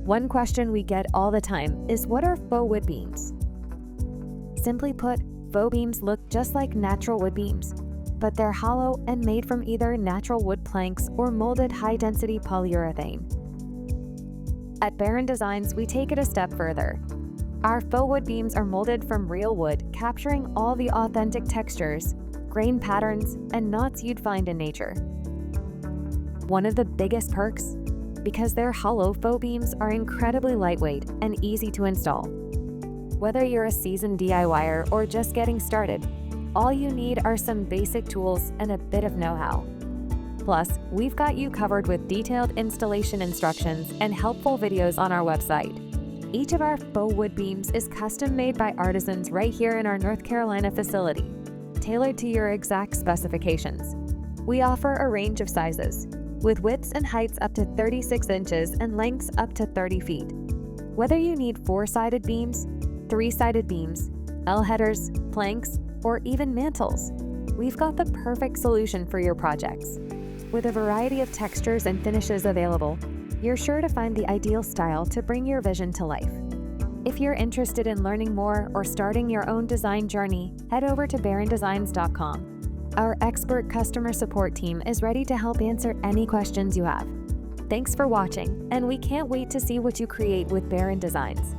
One question we get all the time is, what are faux wood beams? Simply put, faux beams look just like natural wood beams, but they're hollow and made from either natural wood planks or molded high-density polyurethane. At Barron Designs, we take it a step further. Our faux wood beams are molded from real wood, capturing all the authentic textures, grain patterns, and knots you'd find in nature. One of the biggest perks? Because their hollow faux beams are incredibly lightweight and easy to install. Whether you're a seasoned DIYer or just getting started, all you need are some basic tools and a bit of know-how. Plus, we've got you covered with detailed installation instructions and helpful videos on our website. Each of our faux wood beams is custom made by artisans right here in our North Carolina facility, tailored to your exact specifications. We offer a range of sizes, with widths and heights up to 36 inches and lengths up to 30 feet. Whether you need 4-sided beams, 3-sided beams, L-headers, planks, or even mantles, we've got the perfect solution for your projects. With a variety of textures and finishes available, you're sure to find the ideal style to bring your vision to life. If you're interested in learning more or starting your own design journey, head over to barrondesigns.com. Our expert customer support team is ready to help answer any questions you have. Thanks for watching, and we can't wait to see what you create with Barron Designs.